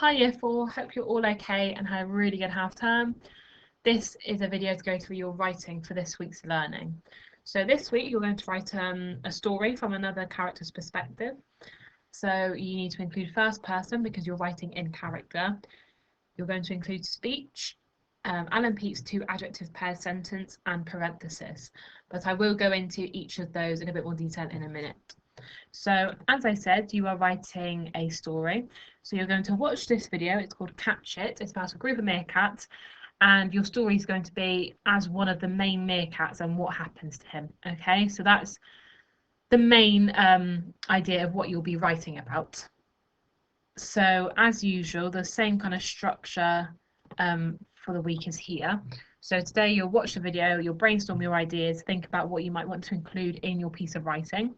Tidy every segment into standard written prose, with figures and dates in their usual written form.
Hi Year 4, hope you're all okay and had a really good half term. This is a video to go through your writing for this week's learning. So this week you're going to write a story from another character's perspective. So you need to include first person because you're writing in character. You're going to include speech, Alan Pete's 2 adjective pair sentence and parenthesis. But I will go into each of those in a bit more detail in a minute. So as I said, you are writing a story. So you're going to watch this video. It's called Catch It. It's about a group of meerkats, and your story is going to be as one of the main meerkats and what happens to him. Okay, so that's the main idea of what you'll be writing about. So as usual, the same kind of structure for the week is here. So today you'll watch the video, you'll brainstorm your ideas, think about what you might want to include in your piece of writing.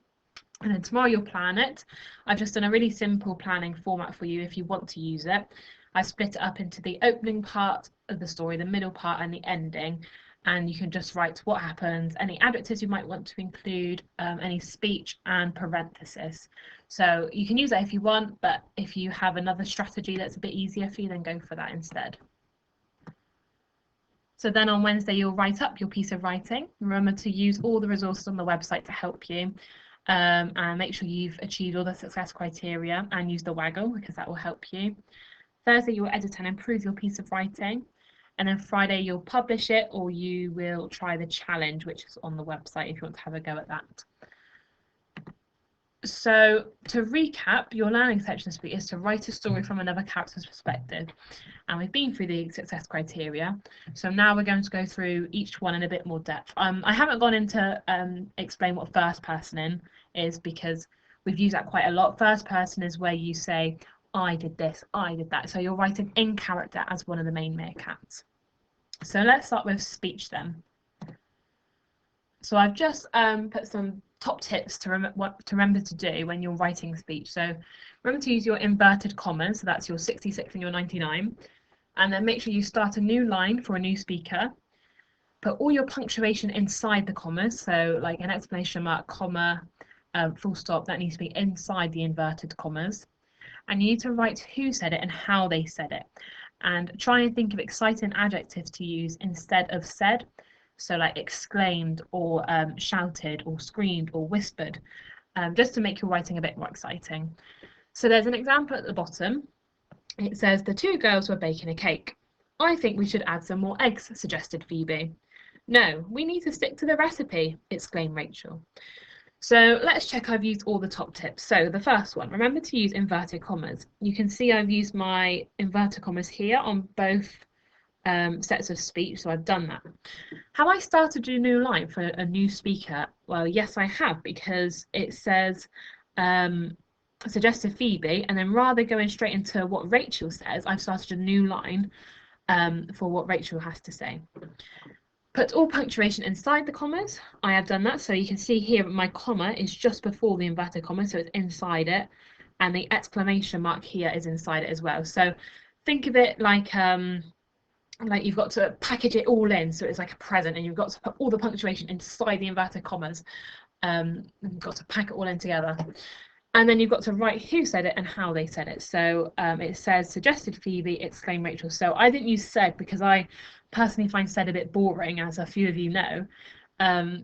And then tomorrow you'll plan it. I've just done a really simple planning format for you if you want to use it. I split it up into the opening part of the story, the middle part and the ending. And you can just write what happens, any adjectives you might want to include, any speech and parenthesis. So you can use that if you want, but if you have another strategy that's a bit easier for you, then go for that instead. So then on Wednesday, you'll write up your piece of writing. Remember to use all the resources on the website to help you. And make sure you've achieved all the success criteria and use the Waggle because that will help you. Thursday, you'll edit and improve your piece of writing. And then Friday, you'll publish it or you will try the challenge, which is on the website if you want to have a go at that. So to recap, your learning section this week is to write a story from another character's perspective. And we've been through the success criteria. So now we're going to go through each one in a bit more depth. I haven't gone into explain what first person is because we've used that quite a lot. First person is where you say, I did this, I did that. So you're writing in character as one of the main meerkats. So let's start with speech then. So I've just put some top tips to remember to do when you're writing a speech. So remember to use your inverted commas, so that's your 66 and your 99, and then make sure you start a new line for a new speaker. Put all your punctuation inside the commas, so like an exclamation mark, comma, full stop, that needs to be inside the inverted commas. And you need to write who said it and how they said it. And try and think of exciting adjectives to use instead of said. So like exclaimed or shouted or screamed or whispered, just to make your writing a bit more exciting. So there's an example at the bottom. It says the 2 girls were baking a cake. I think we should add some more eggs, suggested Phoebe. No, we need to stick to the recipe, exclaimed Rachel. So let's check I've used all the top tips. So the first one, remember to use inverted commas. You can see I've used my inverted commas here on both sets of speech, so I've done that. Have I started a new line for a new speaker? Well, yes, I have, because it says suggested Phoebe, and then rather going straight into what Rachel says, I've started a new line for what Rachel has to say. Put all punctuation inside the commas. I have done that, so you can see here my comma is just before the inverted comma, so it's inside it, and the exclamation mark here is inside it as well. So think of it like you've got to package it all in, so it's like a present, and you've got to put all the punctuation inside the inverted commas. You've got to pack it all in together. And then you've got to write who said it and how they said it. So it says, suggested Phoebe, exclaimed Rachel. So I didn't use said because I personally find said a bit boring, as a few of you know.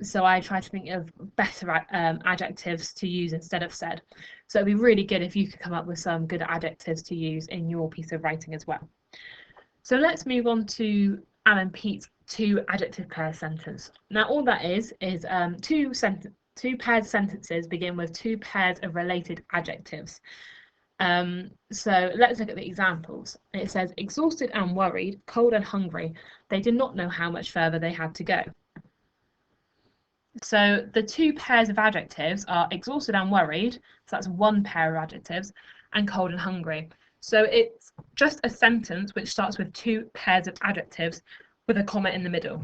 So I try to think of better adjectives to use instead of said. So it'd be really good if you could come up with some good adjectives to use in your piece of writing as well. So let's move on to Alan Pete's 2 adjective pair sentence. Now all that is two paired sentences begin with 2 pairs of related adjectives. So let's look at the examples. It says exhausted and worried, cold and hungry. They did not know how much further they had to go. So the 2 pairs of adjectives are exhausted and worried, so that's 1 pair of adjectives, and cold and hungry. So it's just a sentence which starts with 2 pairs of adjectives with a comma in the middle.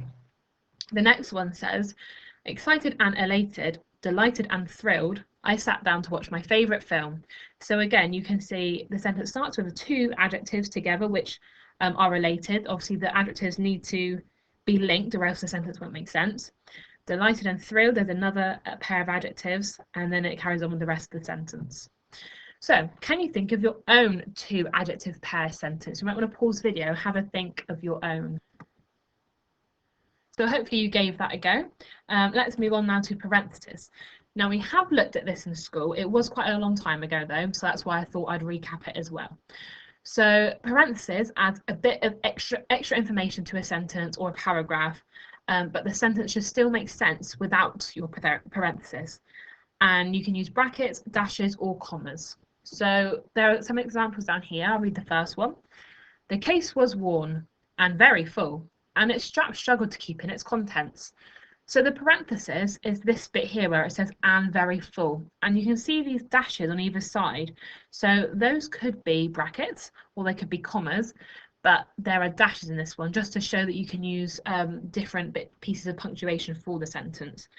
The next one says, excited and elated, delighted and thrilled, I sat down to watch my favourite film. So again, you can see the sentence starts with 2 adjectives together which are related. Obviously, the adjectives need to be linked or else the sentence won't make sense. Delighted and thrilled, there's another pair of adjectives, and then it carries on with the rest of the sentence. So, can you think of your own two adjective pair sentence? You might want to pause the video, have a think of your own. So hopefully you gave that a go. Let's move on now to parentheses. Now we have looked at this in school. It was quite a long time ago though, so that's why I thought I'd recap it as well. So parentheses adds a bit of extra information to a sentence or a paragraph, but the sentence should still make sense without your parentheses. And you can use brackets, dashes, or commas. So there are some examples down here. I'll read the first one. The case was worn and very full, and its strap struggled to keep in its contents. So the parenthesis is this bit here where it says and very full, and you can see these dashes on either side. So those could be brackets or they could be commas, but there are dashes in this one just to show that you can use different pieces of punctuation for the sentence.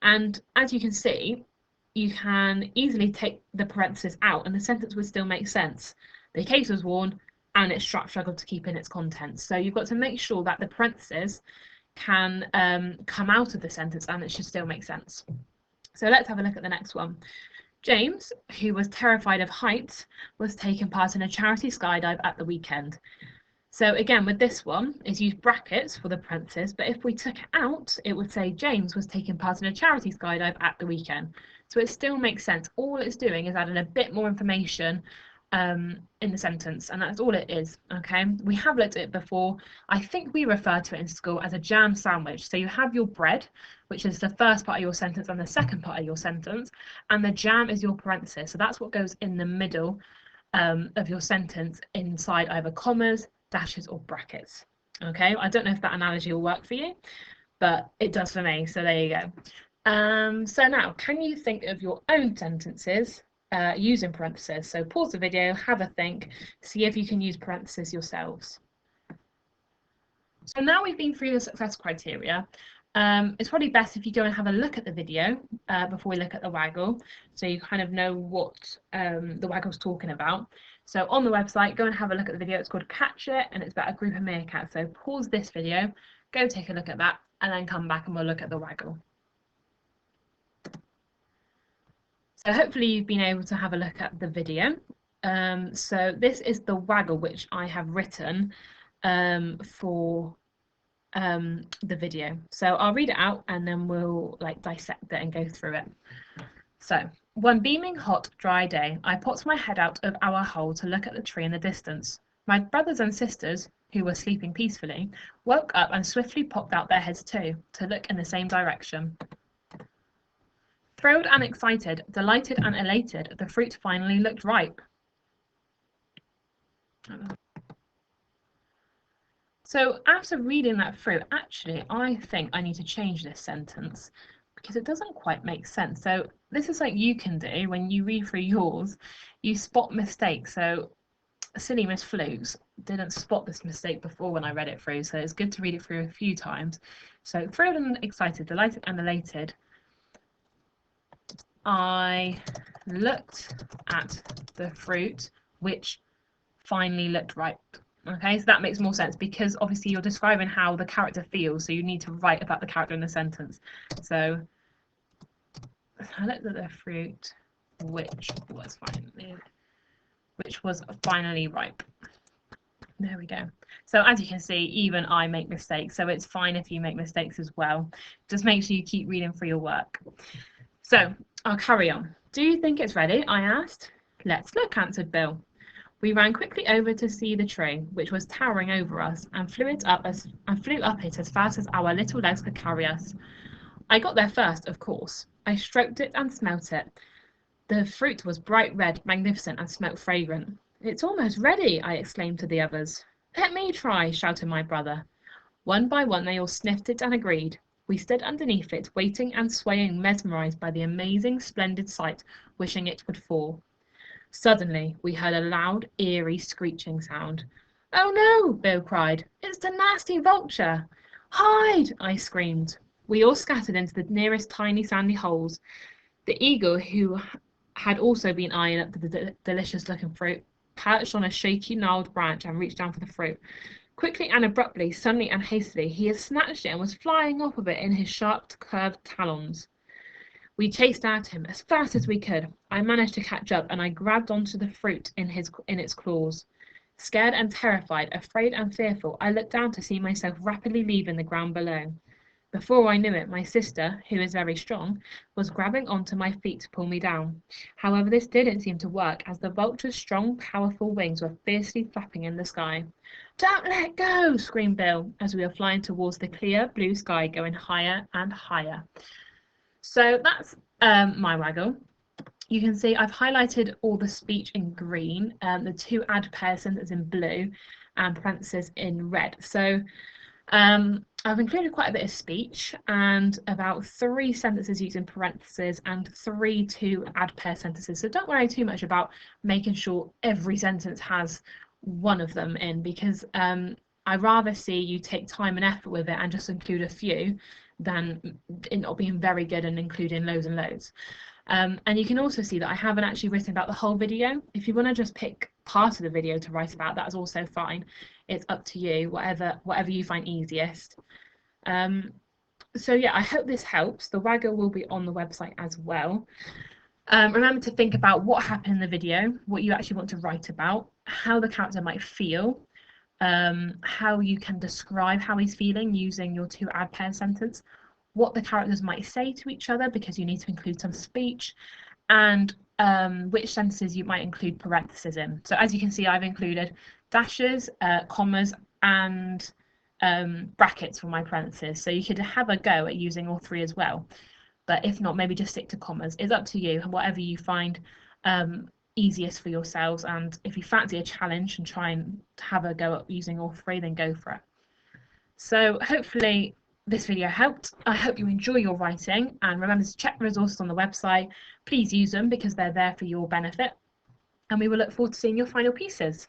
And as you can see, you can easily take the parenthesis out and the sentence would still make sense. The case was worn and its strap struggled to keep in its contents. So you've got to make sure that the parenthesis can come out of the sentence and it should still make sense. So let's have a look at the next one. James, who was terrified of heights, was taking part in a charity skydive at the weekend. So again, with this one, is use brackets for the parenthesis, but if we took it out, it would say James was taking part in a charity skydive at the weekend. So it still makes sense. All it's doing is adding a bit more information in the sentence, and that's all it is. Okay, we have looked at it before. I think we refer to it in school as a jam sandwich. So you have your bread, which is the first part of your sentence and the second part of your sentence, and the jam is your parenthesis. So that's what goes in the middle of your sentence inside either commas, dashes, or brackets. Okay, I don't know if that analogy will work for you, but it does for me. So there you go. So now, can you think of your own sentences using parentheses? So pause the video, have a think, see if you can use parentheses yourselves. So now we've been through the success criteria. It's probably best if you go and have a look at the video before we look at the Waggle, so you kind of know what the Waggle's talking about. So on the website, go and have a look at the video. It's called Catch It, and it's about a group of meerkats. So pause this video, go take a look at that, and then come back and we'll look at the Waggle. So hopefully you've been able to have a look at the video. So this is the Waggle which I have written for the video. So I'll read it out and then we'll dissect it and go through it. So, one beaming hot, dry day, I popped my head out of our hole to look at the tree in the distance. My brothers and sisters, who were sleeping peacefully, woke up and swiftly popped out their heads too, to look in the same direction. Thrilled and excited, delighted and elated, the fruit finally looked ripe. So after reading that through, actually, I think I need to change this sentence because it doesn't quite make sense. So this is like you can do when you read through yours, you spot mistakes. So silly Miss Flukes didn't spot this mistake before when I read it through, so it's good to read it through a few times. So thrilled and excited, delighted and elated, I looked at the fruit which finally looked ripe. Okay, so that makes more sense because obviously you're describing how the character feels, so you need to write about the character in the sentence. So I looked at the fruit which was finally ripe. There we go. So as you can see, even I make mistakes, so it's fine if you make mistakes as well. Just make sure you keep reading through your work. So I'll carry on. Do you think it's ready? I asked. Let's look, answered Bill. We ran quickly over to see the tree, which was towering over us, and flew up it as fast as our little legs could carry us. I got there first, of course. I stroked it and smelt it. The fruit was bright red, magnificent, and smelt fragrant. It's almost ready, I exclaimed to the others. Let me try, shouted my brother. One by one they all sniffed it and agreed. We stood underneath it, waiting and swaying, mesmerized by the amazing, splendid sight, wishing it would fall. Suddenly, we heard a loud, eerie, screeching sound. Oh no, Bill cried. It's the nasty vulture. Hide, I screamed. We all scattered into the nearest tiny sandy holes. The eagle, who had also been eyeing up the delicious-looking fruit, perched on a shaky, gnarled branch and reached down for the fruit. Quickly and abruptly, suddenly and hastily, he had snatched it and was flying off of it in his sharp, curved talons. We chased at him as fast as we could. I managed to catch up and I grabbed onto the fruit in its claws. Scared and terrified, afraid and fearful, I looked down to see myself rapidly leaving the ground below. Before I knew it, my sister, who is very strong, was grabbing onto my feet to pull me down. However, this didn't seem to work as the vulture's strong, powerful wings were fiercely flapping in the sky. Don't let go! Screamed Bill as we were flying towards the clear blue sky, going higher and higher. So that's my Waggle. You can see I've highlighted all the speech in green, the two add pair sentences in blue, and parentheses in red. So I've included quite a bit of speech and about 3 sentences using parentheses and 3 to add pair sentences. So don't worry too much about making sure every sentence has one of them in, because I rather see you take time and effort with it and just include a few than it not being very good and including loads and loads. And you can also see that I haven't actually written about the whole video. If you want to just pick part of the video to write about, that's also fine. It's up to you, whatever you find easiest. So yeah, I hope this helps. The Waggle will be on the website as well. Remember to think about what happened in the video, what you actually want to write about, how the character might feel, how you can describe how he's feeling using your to add pair sentence, what the characters might say to each other because you need to include some speech, and which sentences you might include parentheses in. So as you can see, I've included dashes, commas, and brackets for my parentheses. So you could have a go at using all 3 as well. But if not, maybe just stick to commas. It's up to you, whatever you find easiest for yourselves. And if you fancy a challenge and try and have a go at using all 3, then go for it. So hopefully this video helped. I hope you enjoy your writing, and remember to check the resources on the website. Please use them because they're there for your benefit, and we will look forward to seeing your final pieces.